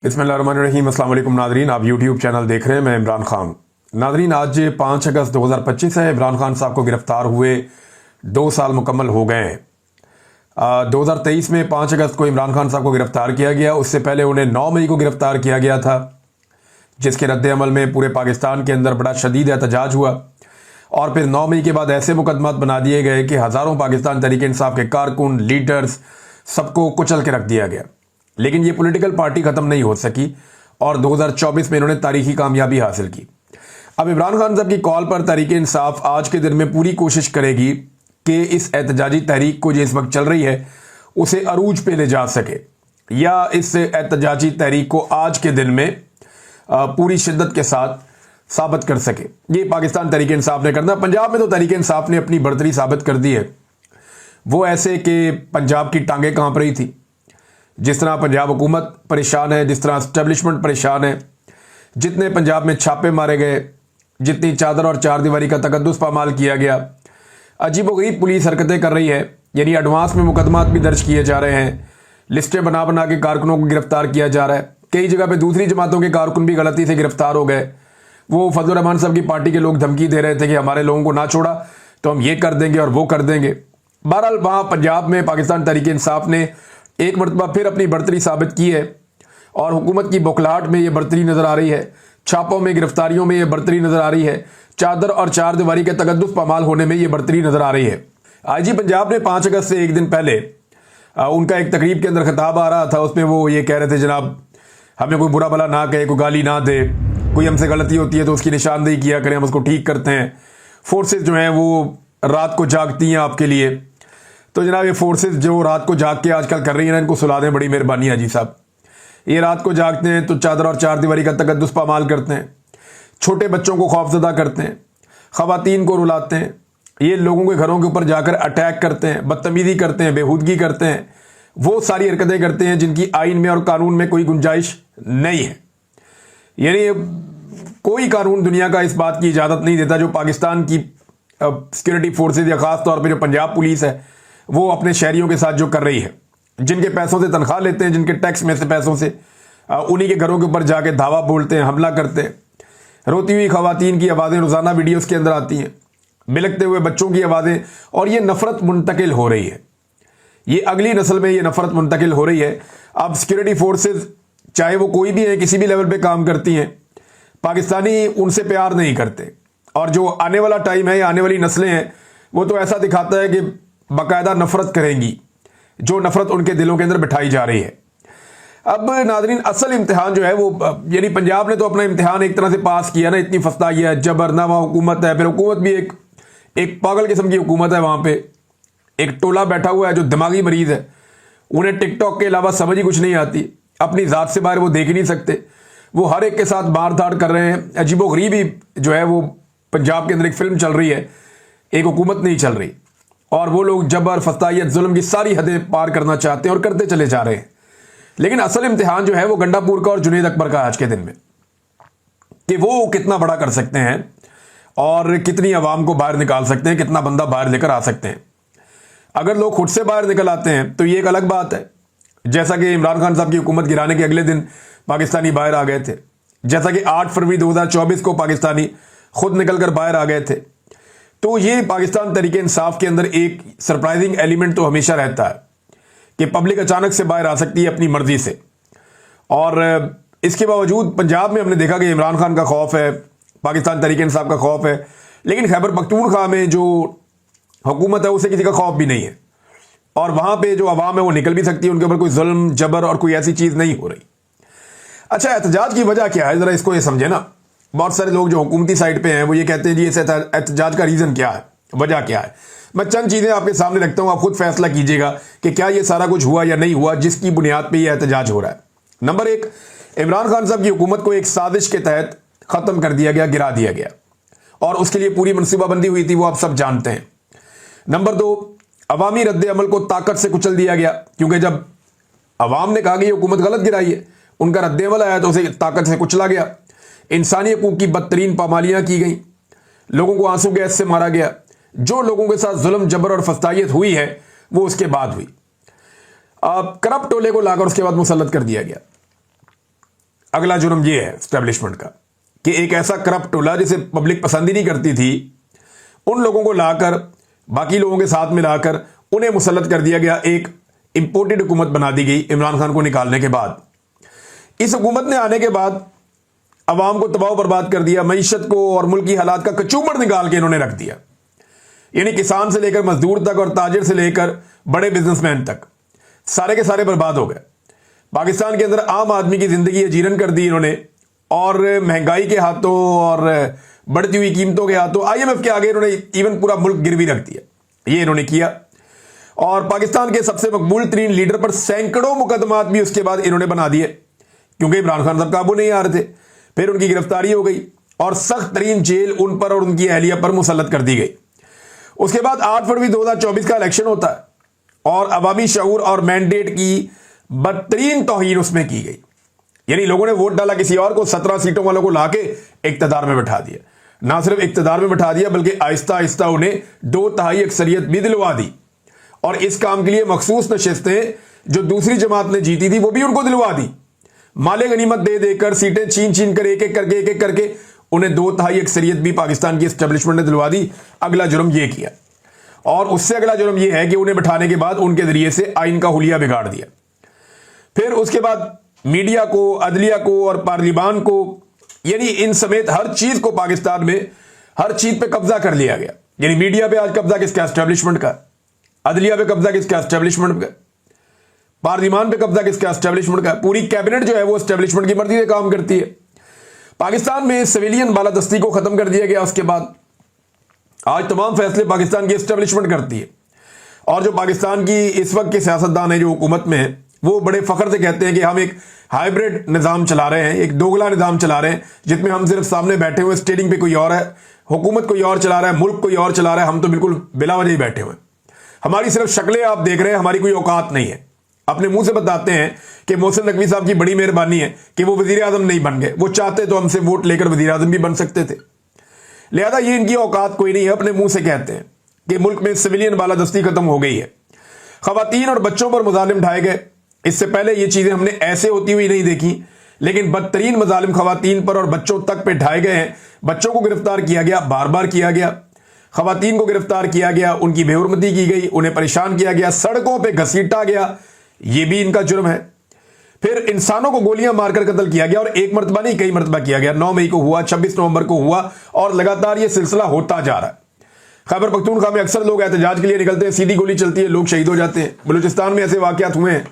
बिस्मिल्लाहिर्रहमानिर्रहीम। अस्सलाम वालेकुम नादरीन, आप यूट्यूब चैनल देख रहे हैं, मैं इमरान खान। नादरीन, आज 5 अगस्त 2025 है। इमरान खान साहब को गिरफ्तार हुए 2 साल मुकम्मल हो गए हैं। 2023 में 5 अगस्त को इमरान खान साहब को गिरफ्तार किया गया। उससे पहले उन्हें 9 मई को गिरफ्तार किया गया था, जिसके रद्द-ए-अमल में पूरे पाकिस्तान के अंदर बड़ा शदीद एहतजाज हुआ। और फिर 9 मई के बाद ऐसे मुकदमात बना दिए गए कि हज़ारों पाकिस्तान तहरीक इंसाफ के कारकुन, लीडर्स, सबको कुचल के रख दिया गया। लेकिन ये पॉलिटिकल पार्टी ख़त्म नहीं हो सकी और 2024 में इन्होंने तारीखी कामयाबी हासिल की। अब इमरान खान साहब की कॉल पर तहरीक इंसाफ आज के दिन में पूरी कोशिश करेगी कि इस एहतजाजी तहरीक को जो इस वक्त चल रही है उसे अरूज पे ले जा सके, या इस एहतजाजी तहरीक को आज के दिन में पूरी शिद्दत के साथ साबित कर सके। ये पाकिस्तान तहरीक इंसाफ ने करना। पंजाब में तो तहरीक इंसाफ ने अपनी बढ़तरी साबित कर दी है। वो ऐसे कि पंजाब की टांगें कांप रही थी। जिस तरह पंजाब हुकूमत परेशान है, जिस तरह एस्टेब्लिशमेंट परेशान है, जितने पंजाब में छापे मारे गए, जितनी चादर और चार दीवारी का तकद्दुस पामाल किया गया, अजीबोगरीब पुलिस हरकतें कर रही है। यानी एडवांस में मुकदमात भी दर्ज किए जा रहे हैं, लिस्टें बना बना के कारकुनों को गिरफ्तार किया जा रहा है। कई जगह पे दूसरी जमातों के कारकुन भी गलती से गिरफ्तार हो गए। वो फजल रहमान साहब की पार्टी के लोग धमकी दे रहे थे कि हमारे लोगों को ना छोड़ा तो हम ये कर देंगे और वो कर देंगे। बहरहाल वहाँ पंजाब में पाकिस्तान तहरीक इंसाफ ने एक मरतबा फिर अपनी बढ़तरी साबित की है और हुकूमत की बौखलाहट में ये बढ़तरी नजर आ रही है, छापों में, गिरफ्तारियों में ये बढ़तरी नजर आ रही है, चादर और चार दीवारी के तकद्दुस पामाल होने में ये बढ़तरी नजर आ रही है। आईजी पंजाब ने 5 अगस्त से एक दिन पहले उनका एक तकरीब के अंदर खिताब आ रहा था। उसमें वो ये कह रहे थे, जनाब हमें कोई बुरा भला ना कहे, कोई गाली ना दे, कोई हमसे गलती होती है तो उसकी निशानदेही किया करें, हम उसको ठीक करते हैं। फोर्सेज जो हैं वो रात को जागती हैं आपके लिए। तो जनाब ये फोर्सेस जो रात को जाग के आजकल कर रही है ना, इनको सुला दें, बड़ी मेहरबानी है जी साहब। ये रात को जागते हैं तो चादर और चार दीवारी का तकद्दुस पामाल करते हैं, छोटे बच्चों को खौफजदा करते हैं, खवातीन को रुलाते हैं, ये लोगों के घरों के ऊपर जाकर अटैक करते हैं, बदतमीजी करते हैं, बेहूदगी करते हैं। वो सारी हरकतें करते हैं जिनकी आइन में और कानून में कोई गुंजाइश नहीं है। यानी कोई कानून दुनिया का इस बात की इजाज़त नहीं देता जो पाकिस्तान की सिक्योरिटी फोर्सेज या ख़ास तौर पर जो पंजाब पुलिस है वो अपने शहरियों के साथ जो कर रही है, जिनके पैसों से तनख्वाह लेते हैं, जिनके टैक्स में से पैसों से, उन्हीं के घरों के ऊपर जाके धावा बोलते हैं, हमला करते हैं। रोती हुई खवातीन की आवाज़ें रोज़ाना वीडियोस के अंदर आती हैं, बिलखते हुए बच्चों की आवाज़ें, और ये नफ़रत मुंतकिल हो रही है। ये अगली नस्ल में ये नफ़रत मुंतकिल हो रही है। अब सिक्योरिटी फोर्सेज चाहे वो कोई भी है, किसी भी लेवल पर काम करती हैं, पाकिस्तानी उनसे प्यार नहीं करते। और जो आने वाला टाइम है या आने वाली नस्लें हैं वो तो ऐसा दिखाता है कि बाकायदा नफरत करेंगी, जो नफरत उनके दिलों के अंदर बिठाई जा रही है। अब नादरीन, असल इम्तिहान जो है वो, यानी पंजाब ने तो अपना इम्तिहान एक तरह से पास किया ना, इतनी फस्ताई है, जबरनामा हुकूमत है। फिर हुकूमत भी एक पागल किस्म की हुकूमत है। वहाँ पे एक टोला बैठा हुआ है जो दिमागी मरीज है, उन्हें टिकटॉक के अलावा समझ ही कुछ नहीं आती, अपनी ज़ात से बाहर वो देख ही नहीं सकते। वो हर एक के साथ मार धाड़ कर रहे हैं। अजीबोगरीबी जो है वो पंजाब के अंदर एक फिल्म चल रही है, एक हुकूमत नहीं चल रही, और वो लोग जबर, फस्तायत, जुल्म की सारी हदें पार करना चाहते हैं और करते चले जा रहे हैं। लेकिन असल इम्तिहान जो है वो गंडापुर का और जुनैद अकबर का आज के दिन में, कि वो कितना बड़ा कर सकते हैं और कितनी आवाम को बाहर निकाल सकते हैं, कितना बंदा बाहर लेकर आ सकते हैं। अगर लोग खुद से बाहर निकल आते हैं तो ये एक अलग बात है। जैसा कि इमरान खान साहब की हुकूमत गिराने के अगले दिन पाकिस्तानी बाहर आ गए थे, जैसा कि 8 फरवरी 2024 को पाकिस्तानी खुद निकल कर बाहर आ गए थे। तो ये पाकिस्तान तहरीक इंसाफ के अंदर एक सरप्राइजिंग एलिमेंट तो हमेशा रहता है कि पब्लिक अचानक से बाहर आ सकती है अपनी मर्जी से। और इसके बावजूद पंजाब में हमने देखा कि इमरान खान का खौफ है, पाकिस्तान तहरीक इंसाफ का खौफ है, लेकिन खैबर पख्तूनख्वा में जो हुकूमत है उसे किसी का खौफ भी नहीं है। और वहाँ पर जो आवाम है वो निकल भी सकती है, उनके ऊपर कोई जुल्म, जबर और कोई ऐसी चीज़ नहीं हो रही। अच्छा, एहतजाज की वजह क्या है, ज़रा इसको ये समझे ना। बहुत सारे लोग जो हुकूमती साइड पे हैं वो ये कहते हैं जी इस एहतजाज का रीज़न क्या है, वजह क्या है। मैं चंद चीज़ें आपके सामने रखता हूँ, आप खुद फैसला कीजिएगा कि क्या ये सारा कुछ हुआ या नहीं हुआ जिसकी बुनियाद पे ये एहतजाज हो रहा है। नंबर 1, इमरान खान साहब की हुकूमत को एक साजिश के तहत ख़त्म कर दिया गया, गिरा दिया गया, और उसके लिए पूरी मनसूबाबंदी हुई थी, वो आप सब जानते हैं। नंबर 2, अवामी रद्द अमल को ताकत से कुचल दिया गया, क्योंकि जब अवाम ने कहा कि ये हुकूमत गलत गिराई है, उनका रद्द अमल आया तो उसे ताकत से कुचला गया। इंसानी हकूक की बदतरीन पामालियाँ की गई, लोगों को आंसू गैस से मारा गया। जो लोगों के साथ जुल्म, जबर और फस्तायत हुई है वो उसके बाद हुई। करप्ट टोले को लाकर उसके बाद मुसल्लत कर दिया गया। अगला जुर्म यह है एस्टेब्लिशमेंट का कि एक ऐसा करप्ट टोला जिसे पब्लिक पसंद ही नहीं करती थी, उन लोगों को लाकर बाकी लोगों के साथ मिलाकर उन्हें मुसल्लत कर दिया गया। एक इंपोर्टेड हुकूमत बना दी गई इमरान खान को निकालने के बाद। इस हुकूमत ने आने के बाद अवाम को तबाह बर्बाद कर दिया, मईशत को और मुल्क की हालात का कचूमर निकाल के इन्होंने रख दिया। यानी किसान से लेकर मजदूर तक और ताजिर से लेकर बड़े बिजनेसमैन तक सारे के सारे बर्बाद हो गए। पाकिस्तान के अंदर आम आदमी की जिंदगी अजीरन कर दी इन्होंने, और महंगाई के हाथों और बढ़ती हुई कीमतों के हाथों IMF के आगे इन्होंने इवन पूरा मुल्क गिरवी रख दिया। ये इन्होंने किया, और पाकिस्तान के सबसे मकबूल तरीन लीडर पर सैकड़ों मुकदमात भी उसके बाद इन्होंने बना दिए, क्योंकि इमरान खान साहब काबू नहीं आ रहे थे। फिर उनकी गिरफ्तारी हो गई और सख्त तरीन जेल उन पर और उनकी अहलिया पर मुसल्लत कर दी गई। उसके बाद 8 फरवरी 2024 का इलेक्शन होता है और अवामी शऊर और मैंडेट की बदतरीन तौहीन उसमें की गई। यानी लोगों ने वोट डाला किसी और को, 17 सीटों वालों को लाके इक्तदार में बैठा दिया। ना सिर्फ इक्तदार में बैठा दिया बल्कि आहिस्ता आहिस्ता उन्हें 2/3 अक्सरियत भी दिलवा दी, और इस काम के लिए मखसूस नशिस्तें जो दूसरी जमात ने जीती थी वो भी उनको दिलवा दी। माले गनीमत दे देकर सीटें छीन छीन कर एक एक करके उन्हें 2/3 अक्सरियत भी पाकिस्तान की एस्टेब्लिशमेंट ने दिलवा दी। अगला जुर्म यह किया, और उससे अगला जुर्म यह है कि उन्हें बैठाने के बाद उनके जरिए से आइन का हुलिया बिगाड़ दिया। फिर उसके बाद मीडिया को, अदलिया को और पार्लिमान को, यानी इन समेत हर चीज को पाकिस्तान में हर चीज पे कब्जा कर लिया गया। यानी मीडिया पे आज कब्जा किसका? एस्टेब्लिशमेंट का। अदलिया पे कब्जा किसका? एस्टेब्लिशमेंट का। पार्लिमान पे कब्जा किसका? एस्टेब्लिशमेंट का। पूरी कैबिनेट जो है वो एस्टेब्लिशमेंट की मर्जी से काम करती है। पाकिस्तान में सिविलियन बालादस्ती को खत्म कर दिया गया। उसके बाद आज तमाम फैसले पाकिस्तान की एस्टेब्लिशमेंट करती है, और जो पाकिस्तान की इस वक्त के सियासतदान है जो हुकूमत में है वो बड़े फख्र से कहते हैं कि हम एक हाइब्रिड निज़ाम चला रहे हैं, एक दोगला निज़ाम चला रहे हैं, जिसमें हम सिर्फ सामने बैठे हुए, स्टेडिंग पे कोई और है, हुकूमत कोई और चला रहा है, मुल्क कोई और चला रहा है, हम तो बिल्कुल बिला वजह ही बैठे हुए। हमारी सिर्फ शक्लें आप देख रहे हैं, हमारी कोई औकात नहीं है। अपने मुंह से बताते हैं कि मोहसिन नकवी साहब की बड़ी मेहरबानी है कि वो वजीर आजम नहीं बन गए, वो चाहते तो हमसे वोट लेकर वजीर आजम भी बन सकते थे। लिहाजा ये इनकी औकात कोई नहीं है। अपने मुंह से कहते हैं कि मुल्क में सिविलियन बालादस्ती खत्म हो गई है, खवातीन और बच्चों पर मुजालिम ढाए गए। इससे पहले ये चीजें हमने ऐसे होती हुई नहीं देखी, लेकिन बदतरीन मजालिम खवातीन पर और बच्चों तक पे ढाए गए हैं। बच्चों को गिरफ्तार किया गया, बार बार किया गया, खवातीन को गिरफ्तार किया गया, उनकी बेहुरमती की गई, उन्हें परेशान किया गया, सड़कों पे घसीटा गया, ये भी इनका जुर्म है। फिर इंसानों को गोलियां मारकर कत्ल किया गया, और एक मरतबा नहीं कई मरतबा किया गया। 9 मई को हुआ, 26 नवंबर को हुआ, और लगातार ये सिलसिला होता जा रहा है। खैबर पख्तूनख्वा में अक्सर लोग एहतजाज के लिए निकलते हैं, सीधी गोली चलती है, लोग शहीद हो जाते हैं। बलूचिस्तान में ऐसे वाकयात हुए हैं,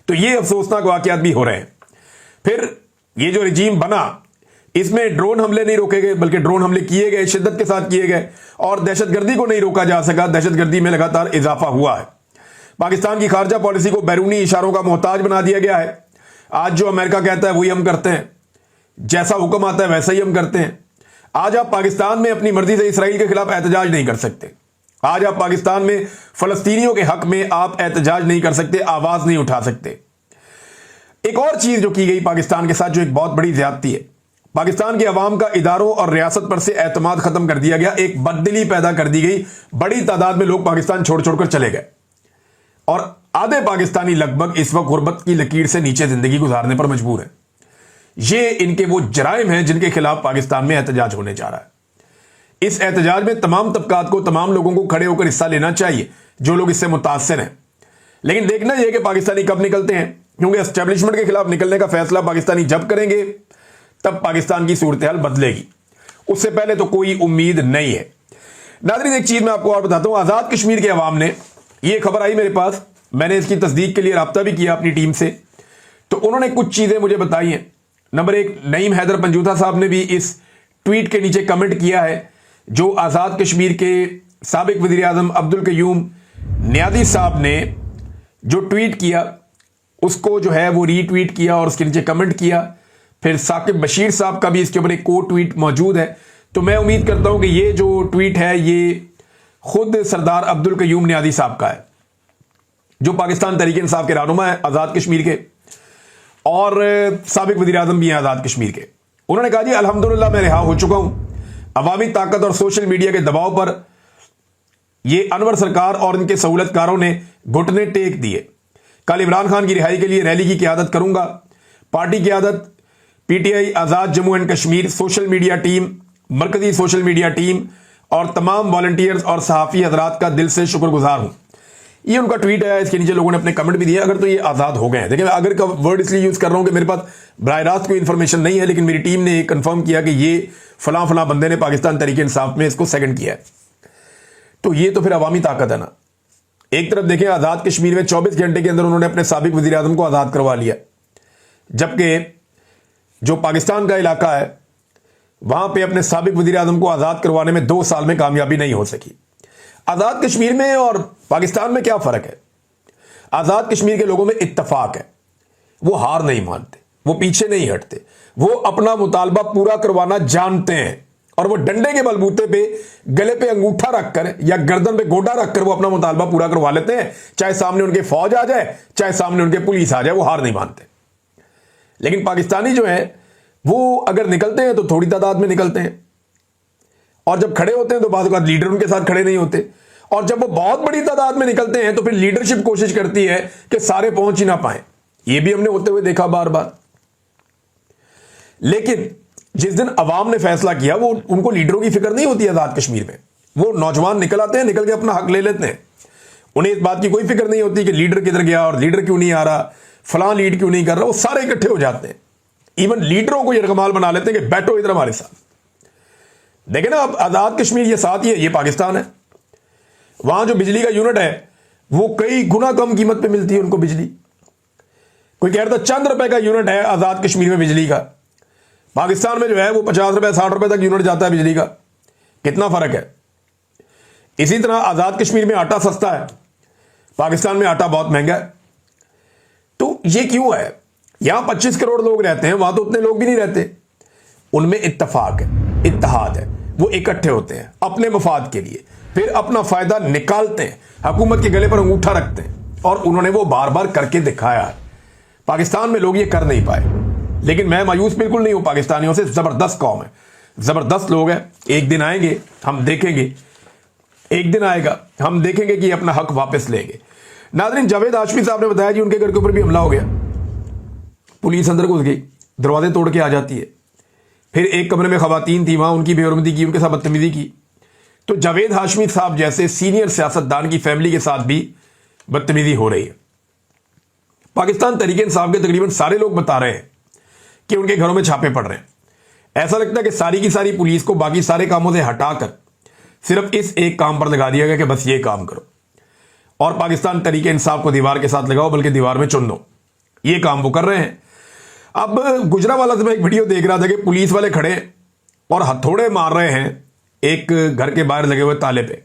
तो ये अफसोसनाक वाकयात भी हो रहे हैं। फिर ये जो रिजीम बना, इसमें ड्रोन हमले नहीं रोके गए, बल्कि ड्रोन हमले किए गए, शिद्दत के साथ किए गए, और दहशतगर्दी को नहीं रोका जा सका। दहशतगर्दी में लगातार इजाफा हुआ है। पाकिस्तान की खारजा पॉलिसी को बैरूनी इशारों का मोहताज बना दिया गया है। आज जो अमेरिका कहता है वही हम करते हैं, जैसा हुक्म आता है वैसा ही हम करते हैं। आज आप पाकिस्तान में अपनी मर्जी से इसराइल के खिलाफ एहतजाज नहीं कर सकते। आज आप पाकिस्तान में फलस्तीनियों के हक में आप एहतजाज नहीं कर सकते, आवाज नहीं उठा सकते। एक और चीज जो की गई पाकिस्तान के साथ, जो एक बहुत बड़ी ज्यादती है, पाकिस्तान के अवाम का इदारों और रियासत पर से एतमाद खत्म कर दिया गया। एक बददिली पैदा कर दी गई। बड़ी तादाद में लोग पाकिस्तान छोड़ छोड़कर चले गए, और आधे पाकिस्तानी लगभग इस वक्त गुर्बत की लकीर से नीचे जिंदगी गुजारने पर मजबूर है। ये इनके वो जराइम हैं जिनके खिलाफ पाकिस्तान में एहतजाज होने जा रहा है। इस एहतजाज में तमाम तबकात को, तमाम लोगों को खड़े होकर हिस्सा लेना चाहिए जो लोग इससे मुतासिर हैं। लेकिन देखना यह कि पाकिस्तानी कब निकलते हैं, क्योंकि एस्टेब्लिशमेंट के खिलाफ निकलने का फैसला पाकिस्तानी जब करेंगे तब पाकिस्तान की सूरत हाल बदलेगी। उससे पहले तो कोई उम्मीद नहीं है। नाज़रीन, एक चीज मैं आपको और बताता हूं। आजाद कश्मीर के अवाम ने, यह खबर आई मेरे पास, मैंने इसकी तस्दीक के लिए राब्ता भी किया अपनी टीम से, तो उन्होंने कुछ चीजें मुझे बताई हैं। नंबर 1, नईम हैदर पंजूथा साहब ने भी इस ट्वीट के नीचे कमेंट किया है, जो आजाद कश्मीर के साबिक वजीर आजम अब्दुल कयूम नियाज़ी साहब ने जो ट्वीट किया उसको जो है वो रीट्वीट किया और उसके नीचे कमेंट किया। फिर साकिब बशीर साहब का भी इसके ऊपर एक को ट्वीट मौजूद है। तो मैं उम्मीद करता हूं कि ये जो ट्वीट है ये खुद सरदार अब्दुल कयूम नियाज़ी साहब का है, जो पाकिस्तान तहरीक इंसाफ के रहनुमा है आजाद कश्मीर के, और साबिक वजीर आजम भी हैं आजाद कश्मीर के। उन्होंने कहा, जी अल्हम्दुलिल्लाह मैं रिहा हो चुका हूं। अवामी ताकत और सोशल मीडिया के दबाव पर ये अनवर सरकार और इनके सहूलतकारों ने घुटने टेक दिए। कल इमरान खान की रिहाई के लिए रैली की क़यादत करूंगा। पार्टी की आदत, PTI, Azad Jammu and Kashmir social media team, मरकजी सोशल मीडिया टीम और तमाम वॉलंटियर्स और सहाफ़ी हजरात का दिल से शुक्रगुजार हूं। ये उनका ट्वीट है, इसके नीचे लोगों ने अपने कमेंट भी दिए। अगर तो ये आज़ाद हो गए हैं, देखिए मैं अगर का वर्ड इसलिए यूज़ कर रहा हूं कि मेरे पास बराह रास्त कोई इन्फॉर्मेशन नहीं है, लेकिन मेरी टीम ने कंफर्म किया कि ये फलां फलां बंदे ने पाकिस्तान तहरीक इंसाफ में इसको सेकंड किया है। तो ये तो फिर अवामी ताकत है ना। एक तरफ देखें, आज़ाद कश्मीर में 24 घंटे के अंदर उन्होंने अपने साबिक वज़ीर आज़म को आज़ाद करवा लिया, जबकि जो पाकिस्तान का इलाका है वहां पे अपने साबिक वज़ीर आज़म को आज़ाद करवाने में 2 साल में कामयाबी नहीं हो सकी। आज़ाद कश्मीर में और पाकिस्तान में क्या फ़र्क है? आज़ाद कश्मीर के लोगों में इत्तफाक है, वो हार नहीं मानते, वो पीछे नहीं हटते, वो अपना मुतालबा पूरा करवाना जानते हैं और वो डंडे के बलबूते पे गले पे अंगूठा रखकर या गर्दन पे गोटा रखकर वो अपना मुतालबा पूरा करवा लेते हैं, चाहे सामने उनके फौज आ जाए, चाहे सामने उनके पुलिस आ जाए, वो हार नहीं मानते। लेकिन पाकिस्तानी जो है वो अगर निकलते हैं तो थोड़ी तादाद में निकलते हैं, और जब खड़े होते हैं तो बाद लीडर उनके साथ खड़े नहीं होते, और जब वो बहुत बड़ी तादाद में निकलते हैं तो फिर लीडरशिप कोशिश करती है कि सारे पहुंच ही ना पाए। ये भी हमने होते हुए देखा बार बार। लेकिन जिस दिन अवाम ने फैसला किया, वो उनको लीडरों की फिक्र नहीं होती आजाद कश्मीर में। वो नौजवान निकल आते हैं, निकल के अपना हक ले लेते हैं। उन्हें इस बात की कोई फिक्र नहीं होती कि लीडर किधर गया और लीडर क्यों नहीं आ रहा, फलां लीड क्यों नहीं कर रहा। वो सारे इकट्ठे हो जाते हैं, इवन लीडरों को यरगमाल बना लेते हैं कि बैठो इधर हमारे साथ। देखें ना, अब आजाद कश्मीर ये साथ ही है, ये पाकिस्तान है। वहां जो बिजली का यूनिट है वो कई गुना कम कीमत पे मिलती है उनको बिजली। कोई कह रहा था चंद रुपए का यूनिट है आजाद कश्मीर में बिजली का, पाकिस्तान में जो है वो 50 रुपए 60 रुपए तक यूनिट जाता है बिजली का। कितना फर्क है। इसी तरह आजाद कश्मीर में आटा सस्ता है, पाकिस्तान में आटा बहुत महंगा है। तो ये क्यों है? यहां 25 करोड़ लोग रहते हैं, वहां तो उतने लोग भी नहीं रहते। उनमें इत्तफाक है, इत्तेहाद है, वो इकट्ठे होते हैं अपने मफाद के लिए, फिर अपना फायदा निकालते हैं, हुकूमत के गले पर अंगूठा रखते हैं, और उन्होंने वो बार बार करके दिखाया है। पाकिस्तान में लोग ये कर नहीं पाए, लेकिन मैं मायूस बिल्कुल नहीं हूं पाकिस्तानियों से। जबरदस्त कौम है, जबरदस्त लोग हैं। एक दिन आएंगे, हम देखेंगे, एक दिन आएगा हम देखेंगे कि अपना हक वापस लेंगे। नाज़रीन, जावेद हाशमी साहब ने बताया जी उनके घर के ऊपर भी हमला हो गया, पुलिस अंदर घुस गई, दरवाजे तोड़ के आ जाती है। फिर एक कमरे में खवातीन थी, वहां उनकी बेहरमती की, उनके साथ बदतमीजी की। तो जावेद हाशमी साहब जैसे सीनियर सियासतदान की फैमिली के साथ भी बदतमीजी हो रही है। पाकिस्तान तहरीक इंसाफ के तकरीबन सारे लोग बता रहे हैं कि उनके घरों में छापे पड़ रहे हैं। ऐसा लगता है कि सारी की सारी पुलिस को बाकी सारे कामों से हटाकर सिर्फ इस एक काम पर लगा दिया गया कि बस ये काम करो, और पाकिस्तान तहरीक इंसाफ को दीवार के साथ लगाओ, बल्कि दीवार में चुन दो। ये काम वो कर रहे हैं। अब गुजरावाला से मैं एक वीडियो देख रहा था कि पुलिस वाले खड़े और हथौड़े मार रहे हैं एक घर के बाहर लगे हुए ताले पे,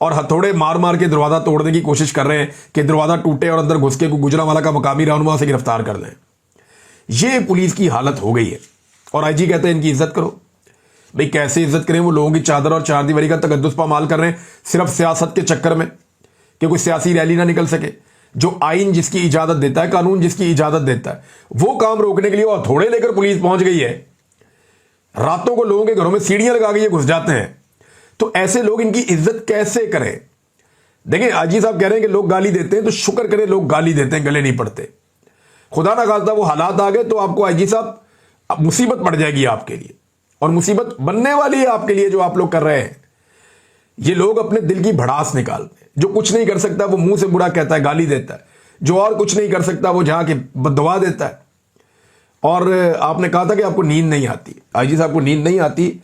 और हथौड़े मार मार के दरवाजा तोड़ने की कोशिश कर रहे हैं कि दरवाजा टूटे और अंदर घुस के गुजरावाला का मकामी रहनुमा से गिरफ्तार कर लें। ये पुलिस की हालत हो गई है। और आईजी कहते हैं इनकी इज्जत करो। भाई कैसे इज्जत करें? वो लोगों की चादर और चारदीवारी का तकद्दुस पामाल कर रहे हैं सिर्फ सियासत के चक्कर में, कि कोई सियासी रैली ना निकल सके। जो आइन जिसकी इजाजत देता है, कानून जिसकी इजाजत देता है, वो काम रोकने के लिए वो हथौड़े लेकर पुलिस पहुंच गई है। रातों को लोगों के घरों में सीढ़ियां लगा के ये घुस जाते हैं। तो ऐसे लोग इनकी इज्जत कैसे करें? देखिए, आजी साहब कह रहे हैं कि लोग गाली देते हैं, तो शुक्र करें लोग गाली देते हैं, गले नहीं पड़ते। खुदा ना खास्ता वो हालात आ गए तो आपको आईजी साहब अब मुसीबत पड़ जाएगी आपके लिए, और मुसीबत बनने वाली है आपके लिए जो आप लोग कर रहे हैं। ये लोग अपने दिल की भड़ास निकालते हैं। जो कुछ नहीं कर सकता वो मुंह से बुरा कहता है, गाली देता है। जो और कुछ नहीं कर सकता वो जहां के बददुआ देता है। और आपने कहा था कि आपको नींद नहीं आती, आईजी साहब को नींद नहीं आती,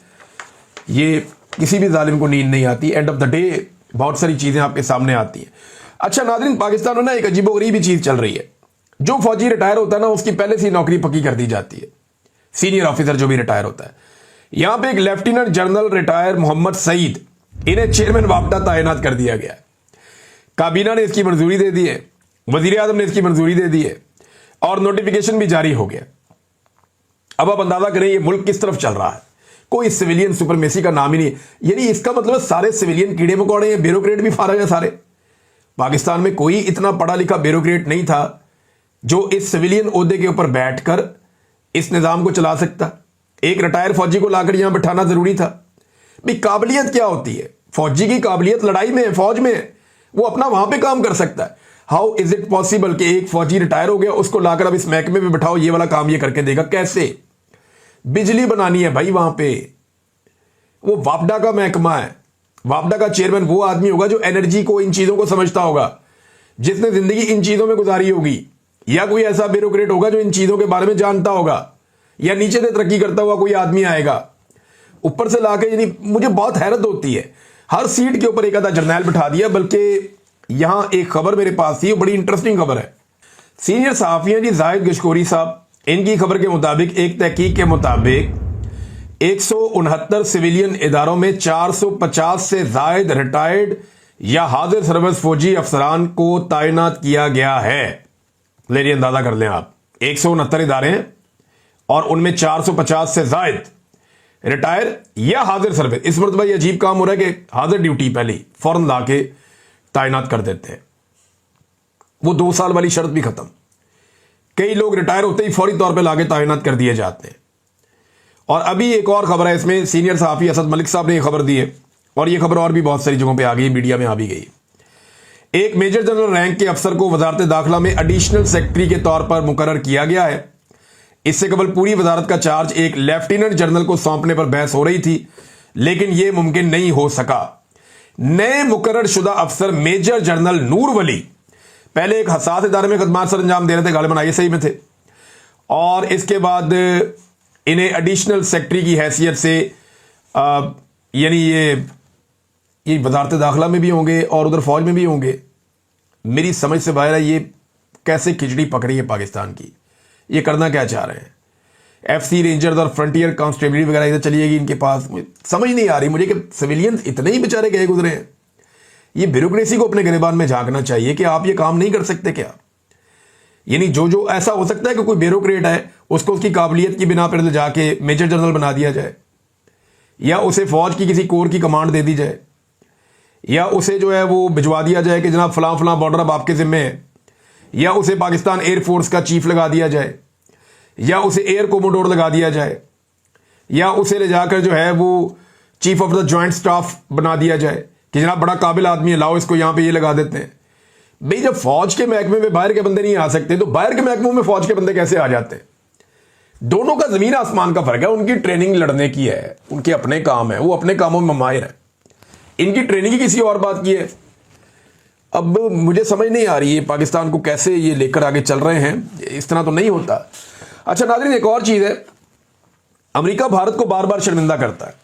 ये किसी भी जालिम को नींद नहीं आती। एंड ऑफ द डे बहुत सारी चीजें आपके सामने आती हैं। अच्छा नाज़रीन, पाकिस्तान में ना एक अजीबोगरीब चीज चल रही है। जो फौजी रिटायर होता है ना, उसकी पहले से नौकरी पक्की कर दी जाती है। सीनियर ऑफिसर जो भी रिटायर होता है, यहां पे एक lieutenant general retired Mohammad Saeed, इन्हें चेयरमैन वापडा तैनात कर दिया गया। काबीना ने इसकी मंजूरी दे दी है, वजीर आजम ने इसकी मंजूरी दे दी है, और नोटिफिकेशन भी जारी हो गया। अब आप अंदाजा करें ये मुल्क किस तरफ चल रहा है। कोई सिविलियन सुपरमेसी का नाम ही नहीं। यानी इसका मतलब सारे सिविलियन कीड़े मकोड़े हैं, ब्यूरोक्रेट भी फारग है सारे। पाकिस्तान में कोई इतना पढ़ा लिखा ब्यूरोक्रेट नहीं था जो इस सिविलियन ओहदे के ऊपर बैठकर इस निजाम को चला सकता। एक रिटायर फौजी को लाकर यहां बैठाना जरूरी था। भाई काबिलियत क्या होती है? फौजी की काबिलियत लड़ाई में है, फौज में है, वो अपना वहां पे काम कर सकता है। हाउ इज इट पॉसिबल कि एक फौजी रिटायर हो गया, उसको लाकर अब इस महकमे में बिठाओ, ये वाला काम ये करके देगा? कैसे? बिजली बनानी है भाई वहां पे, वो वापडा का महकमा है, वापडा का चेयरमैन वो आदमी होगा जो एनर्जी को, इन चीजों को समझता होगा, जिसने जिंदगी इन चीजों में गुजारी होगी, या कोई ऐसा ब्यूरोक्रेट होगा जो इन चीजों के बारे में जानता होगा, या नीचे से तरक्की करता हुआ कोई आदमी आएगा ऊपर से लाके। यानी मुझे बहुत हैरत होती है, हर सीट के ऊपर एक आधा जर्नैल बिठा दिया। बल्कि यहां एक खबर मेरे पास थी, बड़ी इंटरेस्टिंग खबर है। सीनियर सहाफी हैं जी जाहिद गशकोरी साहब, इनकी खबर के मुताबिक, एक तहकीक के मुताबिक 169 सिविलियन इदारों में 450 से जायद रिटायर्ड या हाजिर सर्विस फौजी अफसरान को तैनात किया गया है। ले अंदाजा कर लें आप, 169 इदारे हैं और उनमें 450 से जायद रिटायर या हाजिर सर्विस। इस मरतबा ये अजीब काम हो रहा है कि हाजिर ड्यूटी पहले फौरन लाके तैनात कर देते हैं। वो 2 साल वाली शर्त भी खत्म, कई लोग रिटायर होते ही फौरी तौर पे लाके तैनात कर दिए जाते हैं। और अभी एक और खबर है इसमें, सीनियर सहाफी असद मलिक साहब ने यह खबर दी है, और यह खबर और भी बहुत सारी जगहों पे आ गई, मीडिया में आ भी गई। एक मेजर जनरल रैंक के अफसर को वजारत दाखिला में एडिशनल सेक्रेटरी के तौर पर मुकर्रर किया गया है। इससे कबल पूरी वजारत का चार्ज एक लेफ्टिनेंट जनरल को सौंपने पर बहस हो रही थी, लेकिन यह मुमकिन नहीं हो सका। नए मुकर्रर शुदा अफसर मेजर जनरल नूर वली पहले एक हसास इदारे में खदमात सर अंजाम दे रहे थे, गालिबन ISI में थे, और इसके बाद इन्हें एडिशनल सेक्रेटरी की हैसियत से यानी ये वजारत दाखिला में भी होंगे और उधर फौज में भी होंगे। मेरी समझ से बाहर है ये कैसे खिचड़ी पकड़ी है पाकिस्तान की, ये करना क्या चाह रहे हैं? FC रेंजर्स और फ्रंटियर कांस्टेबल वगैरह इधर चलिएगी इनके पास। समझ नहीं आ रही मुझे कि सिविलियन इतने ही बेचारे गए गुजरे हैं। ये ब्यूरोक्रेसी को अपने गिरबान में झांकना चाहिए कि आप ये काम नहीं कर सकते क्या? यानी जो ऐसा हो सकता है कि कोई ब्यूरोक्रेट है, उसको उसकी काबिलियत की बिना पर ले जाके मेजर जनरल बना दिया जाए, या उसे फौज की किसी कोर की कमांड दे दी जाए, या उसे जो है वो भिजवा दिया जाए कि जनाब फलां फलां बॉर्डर अब आपके जिम्मे है, या उसे पाकिस्तान एयरफोर्स का चीफ लगा दिया जाए, या उसे एयर कोमोडोर लगा दिया जाए, या उसे ले जाकर जो है वो chief of the joint staff बना दिया जाए कि जनाब बड़ा काबिल आदमी है, लाओ इसको यहां पे ये लगा देते हैं। भाई जब फौज के महकमे में बाहर के बंदे नहीं आ सकते, तो बाहर के महकमों में फौज के बंदे कैसे आ जाते हैं? दोनों का जमीन आसमान का फर्क है। उनकी ट्रेनिंग लड़ने की है, उनके अपने काम है, वो अपने कामों में माहिर है। इनकी ट्रेनिंग ही किसी और बात की है। अब मुझे समझ नहीं आ रही है पाकिस्तान को कैसे ये लेकर आगे चल रहे हैं, इस तरह तो नहीं होता। अच्छा नाज़रीन, एक और चीज है, अमेरिका भारत को बार बार शर्मिंदा करता है।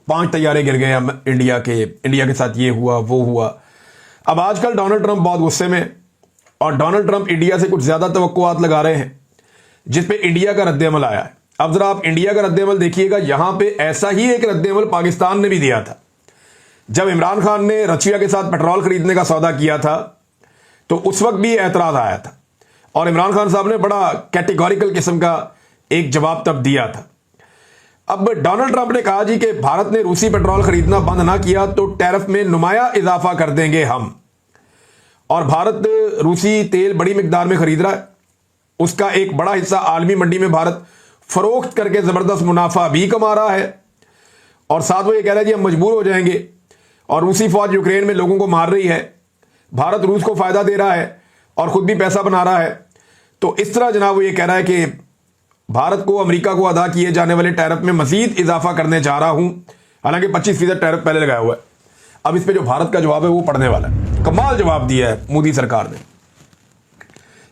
5 तैयारे गिर गए इंडिया के साथ ये हुआ वो हुआ। अब आजकल डोनाल्ड ट्रंप बहुत गुस्से में, और डोनाल्ड ट्रंप इंडिया से कुछ ज्यादा तवक्कुआत लगा रहे हैं, जिसपे इंडिया का रद्देअमल आया है। अब जरा आप इंडिया का रद्देअमल देखिएगा, यहां पे ऐसा ही एक रद्देअमल पाकिस्तान ने भी दिया था। जब इमरान खान ने रशिया के साथ पेट्रोल खरीदने का सौदा किया था, तो उस वक्त भी एतराज आया था, और इमरान खान साहब ने बड़ा कैटेगोरिकल किस्म का एक जवाब तब दिया था। अब डोनाल्ड ट्रंप ने कहा जी कि भारत ने रूसी पेट्रोल खरीदना बंद ना किया तो टैरिफ में नुमाया इजाफा कर देंगे हम। और भारत रूसी तेल बड़ी मिकदार में खरीद रहा है, उसका एक बड़ा हिस्सा आलमी मंडी में भारत फरोख्त करके जबरदस्त मुनाफा भी कमा रहा है। और साथ वो ये कह रहा है जी हम मजबूर हो जाएंगे, और रूसी फौज यूक्रेन में लोगों को मार रही है, भारत रूस को फायदा दे रहा है और खुद भी पैसा बना रहा है। तो इस तरह जनाब वो ये कह रहा है कि भारत को अमेरिका को अदा किए जाने वाले टैरिफ में मजीद इजाफा करने जा रहा हूं, हालांकि 25% टैरिफ पहले लगाया हुआ है। अब इस पे जो भारत का जवाब है वो पड़ने वाला है। कमाल जवाब दिया है मोदी सरकार ने।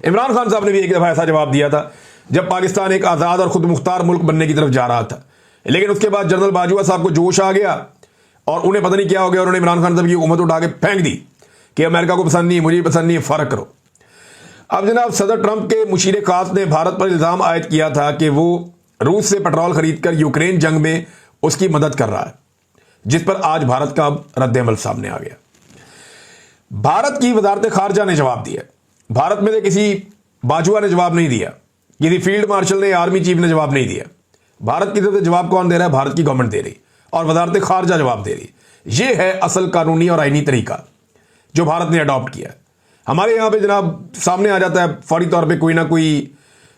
इमरान खान साहब ने भी एक दफा ऐसा जवाब दिया था जब पाकिस्तान एक आजाद और खुद मुख्तार मुल्क बनने की तरफ जा रहा था, लेकिन उसके बाद जनरल बाजवा साहब को जोश आ गया और उन्हें पता नहीं क्या हो गया, उन्होंने इमरान खान साहब की हुकूमत उठा के फेंक दी कि अमेरिका को पसंद नहीं, मुझे पसंद नहीं, फर्क करो। अब जनाब सदर ट्रंप के मुशीर खास ने भारत पर इल्जाम आयद किया था कि वो रूस से पेट्रोल खरीदकर यूक्रेन जंग में उसकी मदद कर रहा है, जिस पर आज भारत का रद्देअमल सामने आ गया। भारत की वजारत खारजा ने जवाब दिया, भारत में से किसी बाजुआ ने जवाब नहीं दिया, किसी फील्ड मार्शल ने, आर्मी चीफ ने जवाब नहीं दिया। भारत की तरफ से जवाब कौन दे रहा है? भारत की गवर्नमेंट दे रही, और वजारत खारजा जवाब दे रही। यह है असल कानूनी और आईनी तरीका जो भारत ने अडॉप्ट किया। हमारे यहां पे जनाब सामने आ जाता है फौरी तौर पे कोई ना कोई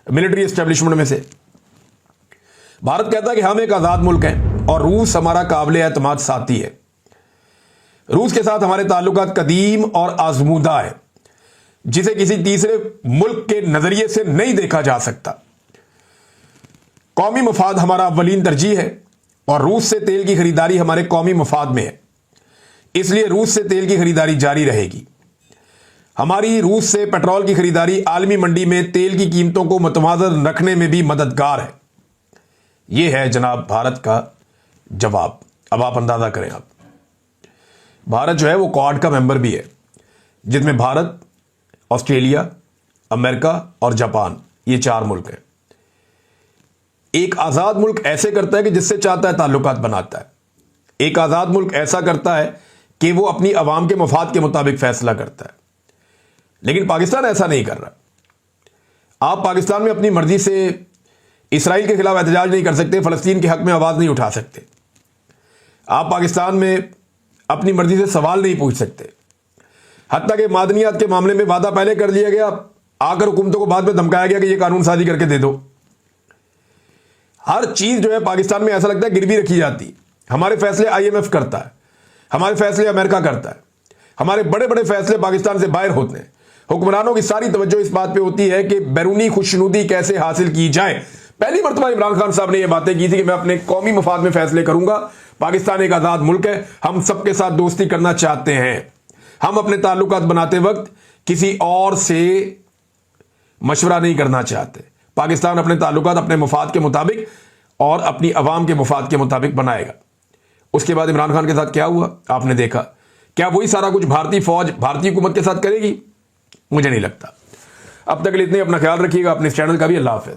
मिलिट्री एस्टेब्लिशमेंट में से। भारत कहता है कि हम एक आजाद मुल्क हैं और रूस हमारा काबिल एतमाद साथी है। रूस के साथ हमारे ताल्लुकात कदीम और आजमूदा है। जिसे किसी तीसरे मुल्क के नजरिए से नहीं देखा जा सकता। कौमी मफाद हमारा अव्वलीन तरजीह है और रूस से तेल की खरीदारी हमारे कौमी मफाद में है, इसलिए रूस से तेल की खरीदारी जारी रहेगी। हमारी रूस से पेट्रोल की खरीदारी आलमी मंडी में तेल की कीमतों को मुतवाज़न रखने में भी मददगार है। यह है जनाब भारत का जवाब। अब आप अंदाजा करें, आप भारत जो है वो क्वाड का मेंबर भी है, जिसमें भारत, ऑस्ट्रेलिया, अमेरिका और जापान, ये 4 मुल्क हैं। एक आजाद मुल्क ऐसे करता है कि जिससे चाहता है ताल्लुकात बनाता है। एक आजाद मुल्क ऐसा करता है कि वो अपनी अवाम के मफाद के मुताबिक फैसला करता है। लेकिन पाकिस्तान ऐसा नहीं कर रहा। आप पाकिस्तान में अपनी मर्जी से इसराइल के खिलाफ एहतजाज नहीं कर सकते, फलस्तीन के हक में आवाज नहीं उठा सकते। आप पाकिस्तान में अपनी मर्जी से सवाल नहीं पूछ सकते। हत्ता के मादनियात के मामले में वादा पहले कर लिया गया, आकर हुकूमतों को बाद में धमकाया गया कि यह कानून साजी करके दे दो। हर चीज जो है पाकिस्तान में ऐसा लगता है गिरवी रखी जाती। हमारे फैसले IMF करता है, हमारे फैसले अमेरिका करता है, हमारे बड़े बड़े फैसले पाकिस्तान से बाहर होते हैं। हुक्मरानों की सारी तवज्जो इस बात पे होती है कि बैरूनी खुशनुदी कैसे हासिल की जाए। पहली मर्तबा इमरान खान साहब ने यह बातें की थी कि मैं अपने कौमी मफाद में फैसले करूंगा। पाकिस्तान एक आजाद मुल्क है, हम सबके साथ दोस्ती करना चाहते हैं। हम अपने ताल्लुकात बनाते वक्त किसी और से मशवरा नहीं करना चाहते। पाकिस्तान अपने ताल्लुकात अपने मुफाद के मुताबिक और अपनी अवाम के मुफाद के मुताबिक बनाएगा। उसके बाद इमरान खान के साथ क्या हुआ आपने देखा। क्या वही सारा कुछ भारतीय फौज भारतीय हुकूमत के साथ करेगी? मुझे नहीं लगता। अब तक के लिए इतने, अपना ख्याल रखिएगा, अपने इस चैनल का भी। अल्लाह हाफ़िज़।